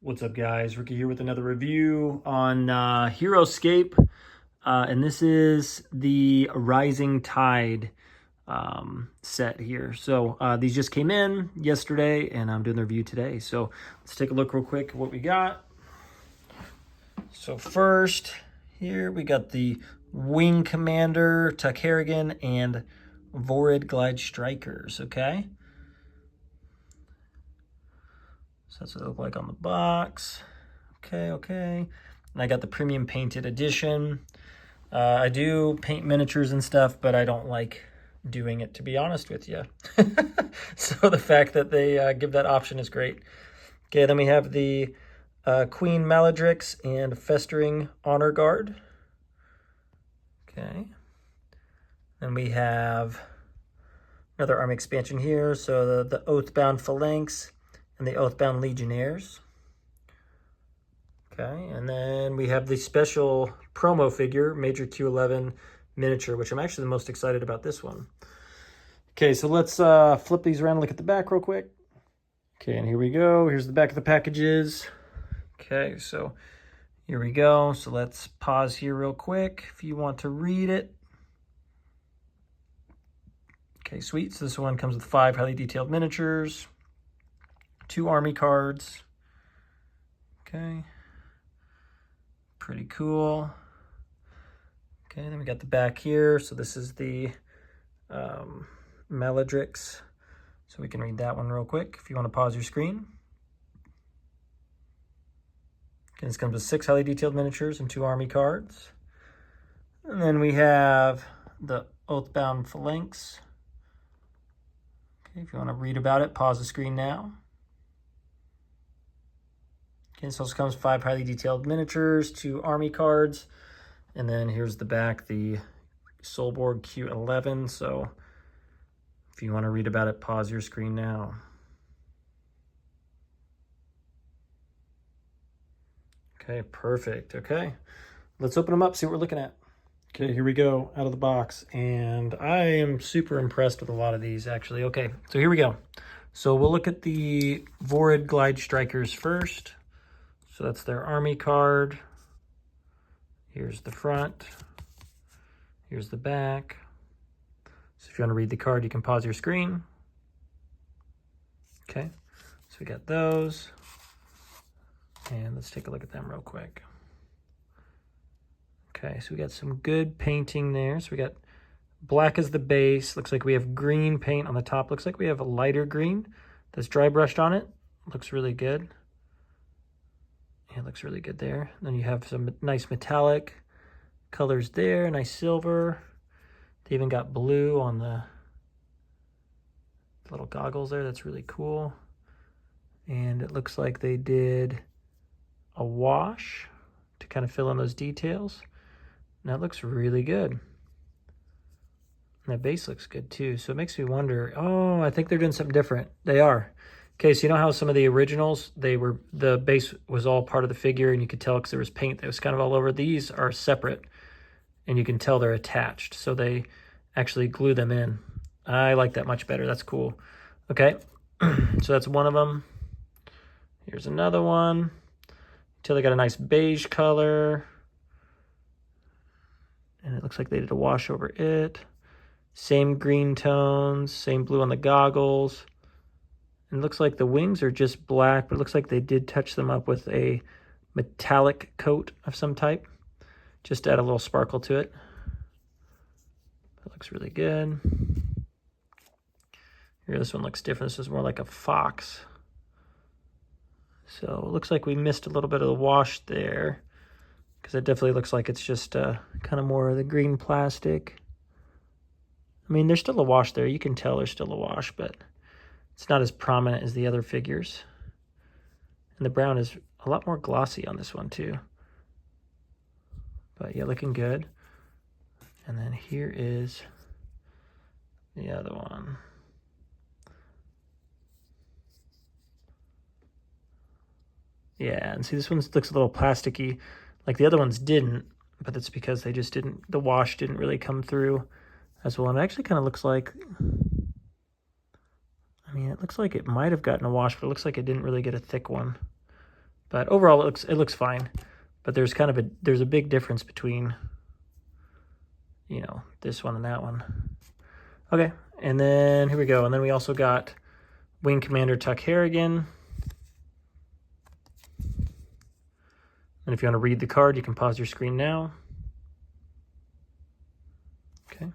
What's up, guys? Ricky here with another review on Heroscape, and this is the Rising Tide set here. So these just came in yesterday, and I'm doing the review today. So let's take a look real quick at what we got. So first, here we got the Wing Commander, Tuck Harrigan, and Vorid Glide Strikers, okay? So that's what it looked like on the box. Okay. And I got the premium painted edition. I do paint miniatures and stuff, but I don't like doing it, to be honest with you. So the fact that they give that option is great. Okay, then we have the Queen Maladrix and Festering Honor Guard. Okay. Then we have another army expansion here. So the Oathbound Phalanx and the Oathbound Legionnaires. Okay, and then we have the special promo figure, Major Q11 miniature, which I'm actually the most excited about this one. Okay, so let's flip these around and look at the back real quick. Okay, and here we go. Here's the back of the packages. Okay, so here we go. So let's pause here real quick if you want to read it. Okay, sweet. So this one comes with 5 highly detailed miniatures, 2 army cards. Okay. Pretty cool. Okay, then we got the back here. So this is the Maladrix. So we can read that one real quick if you want to pause your screen. Okay, this comes with 6 highly detailed miniatures and 2 army cards. And then we have the Oathbound Phalanx. Okay, if you want to read about it, pause the screen now. Okay, this also comes with 5 highly detailed miniatures, 2 army cards, and then here's the back, the Solborg Q11. So if you want to read about it, pause your screen now. Okay, perfect. Okay, let's open them up, see what we're looking at. Okay, here we go, out of the box, and I am super impressed with a lot of these, actually. Okay, so here we go. So we'll look at the Vorid Glide Strikers first. So that's their army card. Here's the front. Here's the back. So if you want to read the card, you can pause your screen. Okay, so we got those. And let's take a look at them real quick. Okay, so we got some good painting there. So we got black as the base. Looks like we have green paint on the top. Looks like we have a lighter green that's dry brushed on it. Looks really good. It looks really good there. Then you have some nice metallic colors there, nice silver. They even got blue on the little goggles there. That's really cool. And it looks like they did a wash to kind of fill in those details. And that looks really good. And that base looks good too. So it makes me wonder, oh, I think they're doing something different. They are. Okay, so you know how some of the originals, the base was all part of the figure and you could tell because there was paint that was kind of all over. These are separate and you can tell they're attached. So they actually glue them in. I like that much better. That's cool. Okay, so that's one of them. Here's another one. Until they got a nice beige color. And it looks like they did a wash over it. Same green tones, same blue on the goggles. And it looks like the wings are just black, but it looks like they did touch them up with a metallic coat of some type, just to add a little sparkle to it. That looks really good. Here, this one looks different. This is more like a fox. So it looks like we missed a little bit of the wash there, because it definitely looks like it's just kind of more of the green plastic. I mean, there's still a wash there. You can tell there's still a wash, but it's not as prominent as the other figures. And the brown is a lot more glossy on this one too. But yeah, looking good. And then here is the other one. Yeah, and see, this one looks a little plasticky. Like the other ones didn't, but that's because they just didn't, the wash didn't really come through as well. And it actually kind of looks like, I mean, it looks like it might have gotten a wash, but it looks like it didn't really get a thick one. But overall, it looks fine. But there's kind of a big difference between, you know, this one and that one. Okay, and then here we go. And then we also got Wing Commander Tuck Harrigan. And if you want to read the card, you can pause your screen now. Okay. And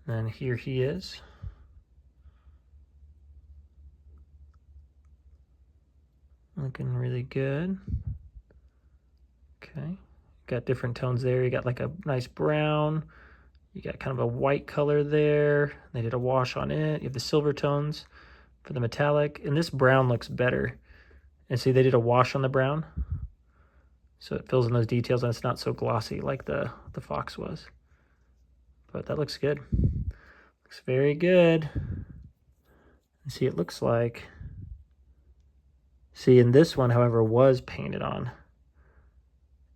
then here he is. Looking really good. Okay. Got different tones there. You got like a nice brown. You got kind of a white color there. They did a wash on it. You have the silver tones for the metallic. And this brown looks better. And see, they did a wash on the brown. So it fills in those details and it's not so glossy like the Fox was. But that looks good. Looks very good. And see, it looks like... See, in this one, however, was painted on.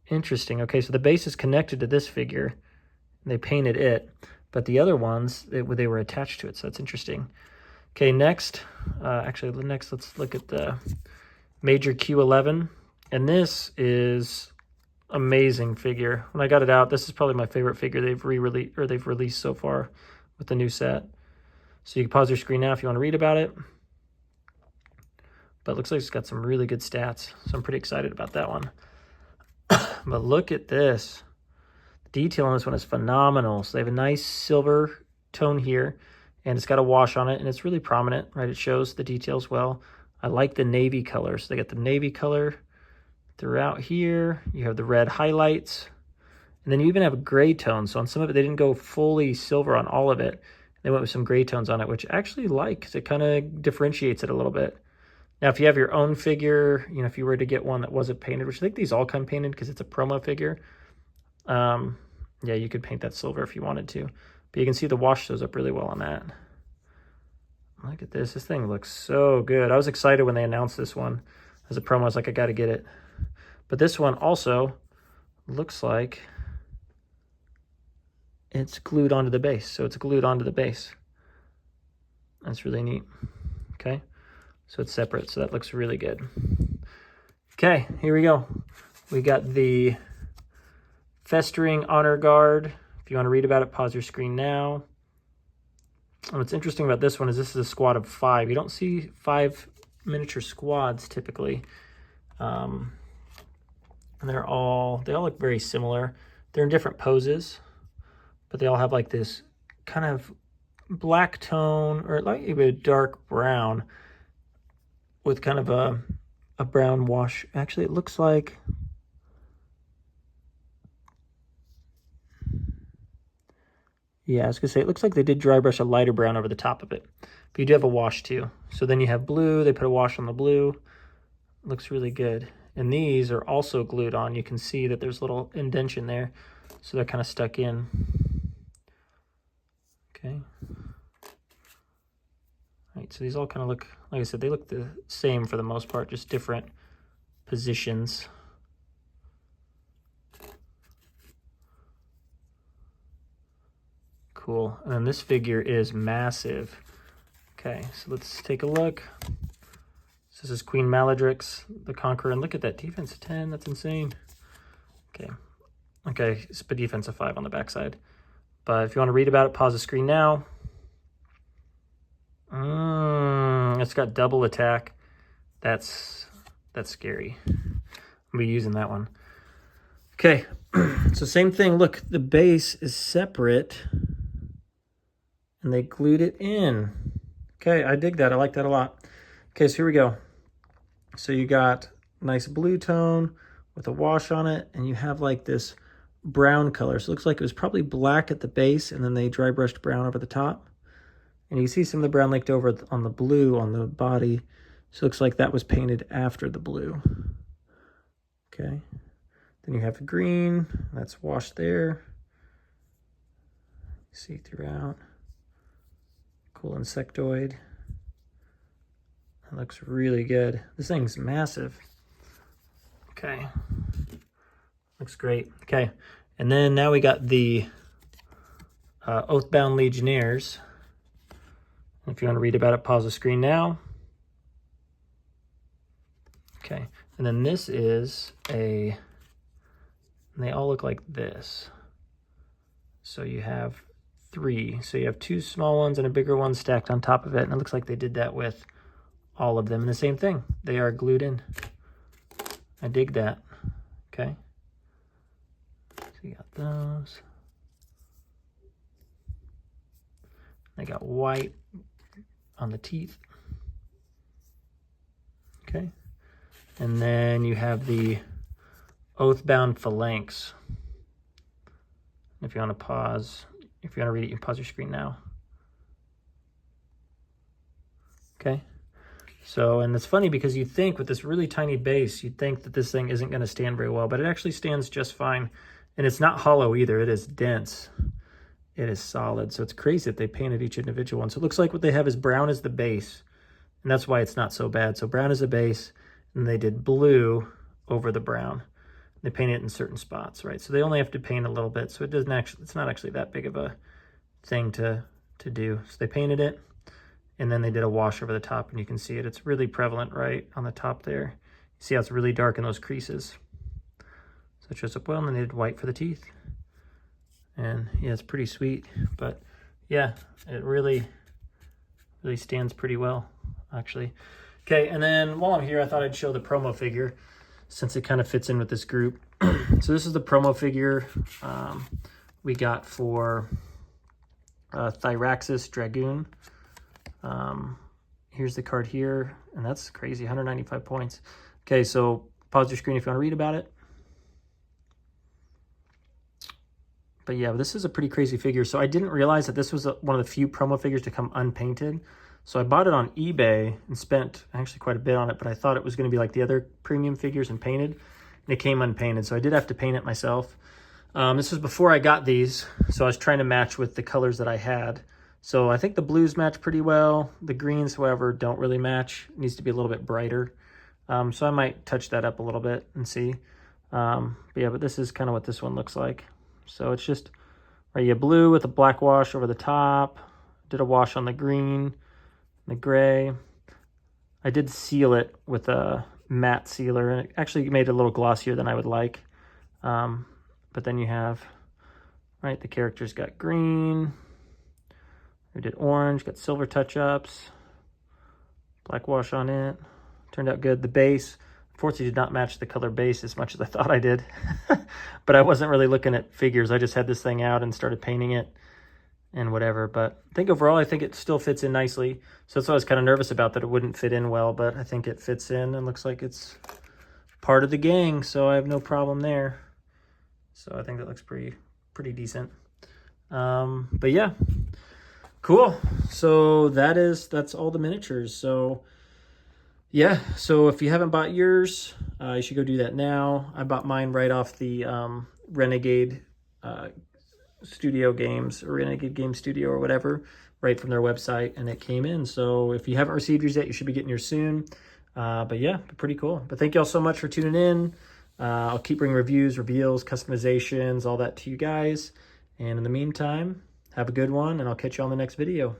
Interesting. Okay, so the base is connected to this figure. They painted it. But the other ones, they were attached to it, so that's interesting. Okay, next, let's look at the Major Q11. And this is amazing figure. When I got it out, this is probably my favorite figure they've released so far with the new set. So you can pause your screen now if you want to read about it. But it looks like it's got some really good stats, so I'm pretty excited about that one. But look at this. The detail on this one is phenomenal. So they have a nice silver tone here, and it's got a wash on it, and it's really prominent, right? It shows the details well. I like the navy color. So they got the navy color throughout here. You have the red highlights, and then you even have a gray tone. So on some of it, they didn't go fully silver on all of it. They went with some gray tones on it, which I actually like, because it kind of differentiates it a little bit. Now, if you have your own figure, you know, if you were to get one that wasn't painted, which I think these all come painted because it's a promo figure, yeah, you could paint that silver if you wanted to. But you can see the wash shows up really well on that. Look at this. This thing looks so good. I was excited when they announced this one as a promo. I was like, I got to get it. But this one also looks like it's glued onto the base. So it's glued onto the base. That's really neat. Okay. So it's separate, so that looks really good. Okay, here we go. We got the Festering Honor Guard. If you want to read about it, pause your screen now. And what's interesting about this one is this is a squad of 5. You don't see 5 miniature squads typically. And they all look very similar. They're in different poses, but they all have like this kind of black tone, or like even a dark brown, with kind of a brown wash. Actually, it looks like... Yeah, I was going to say, it looks like they did dry brush a lighter brown over the top of it. But you do have a wash too. So then you have blue. They put a wash on the blue. It looks really good. And these are also glued on. You can see that there's a little indentation there. So they're kind of stuck in. Okay. Right, so these all kind of look, like I said, they look the same for the most part, just different positions. Cool. And then this figure is massive. Okay, so let's take a look. So this is Queen Maladrix, the Conqueror, and look at that defense of 10. That's insane. Okay. Okay, it's a defense of 5 on the backside. But if you want to read about it, pause the screen now. It's got double attack. That's scary. I'll be using that one. Okay, so same thing. Look, the base is separate, and they glued it in. Okay, I dig that. I like that a lot. Okay, so here we go. So you got nice blue tone with a wash on it, and you have like this brown color. So it looks like it was probably black at the base, and then they dry brushed brown over the top. And you see some of the brown left over on the blue on the body. So it looks like that was painted after the blue. Okay. Then you have the green. That's washed there. See throughout. Cool insectoid. That looks really good. This thing's massive. Okay. Looks great. Okay. And then now we got the Oathbound Legionnaires. If you want to read about it, pause the screen now. Okay. And then this is and they all look like this. So you have 3. So you have 2 small ones and a bigger one stacked on top of it. And it looks like they did that with all of them. And the same thing, they are glued in. I dig that. Okay. So you got those. They got white on the teeth. Okay. And then you have the Oathbound Phalanx. If you want to pause, if you want to read it, you can pause your screen now. Okay. So, and it's funny because you think with this really tiny base, you'd think that this thing isn't going to stand very well, but it actually stands just fine. And it's not hollow either. It is dense. It is solid. So it's crazy that they painted each individual one. So it looks like what they have is brown as the base. And that's why it's not so bad. So brown is the base, and they did blue over the brown. They paint it in certain spots, right? So they only have to paint a little bit. So it doesn't actually, it's not actually that big of a thing to do. So they painted it, and then they did a wash over the top, and you can see it. It's really prevalent right on the top there. You see how it's really dark in those creases. So it shows up well, and then they did white for the teeth. And yeah, it's pretty sweet. But yeah, it really stands pretty well, actually. Okay, and then while I'm here, I thought I'd show the promo figure since it kind of fits in with this group. So this is the promo figure we got for Thyraxis Dragoon. Here's the card here, and that's crazy, 195 points. Okay, so pause your screen if you want to read about it. But yeah, this is a pretty crazy figure. So I didn't realize that this was one of the few promo figures to come unpainted. So I bought it on eBay and spent actually quite a bit on it, but I thought it was going to be like the other premium figures and painted, and it came unpainted. So I did have to paint it myself. This was before I got these, so I was trying to match with the colors that I had. So I think the blues match pretty well. The greens, however, don't really match. It needs to be a little bit brighter. So I might touch that up a little bit and see. But yeah, but this is kind of what this one looks like. So it's just, right, you blue with a black wash over the top. Did a wash on the green, the gray. I did seal it with a matte sealer, and it actually made it a little glossier than I would like. But then you have, right, the characters got green. We did orange, got silver touch-ups, black wash on it. Turned out good. The base, unfortunately, did not match the color base as much as I thought I did. But I wasn't really looking at figures. I just had this thing out and started painting it and whatever. But I think overall, I think it still fits in nicely. So that's what I was kind of nervous about, that it wouldn't fit in well, but I think it fits in and looks like it's part of the gang, so I have no problem there. So I think that looks pretty decent. But yeah, cool. So that's all the miniatures. So yeah, so if you haven't bought yours, you should go do that now. I bought mine right off the Renegade Studio Games, or Renegade Game Studio or whatever, right from their website, and it came in. So if you haven't received yours yet, you should be getting yours soon. But yeah, pretty cool. But thank you all so much for tuning in. I'll keep bringing reviews, reveals, customizations, all that to you guys. And in the meantime, have a good one, and I'll catch you on the next video.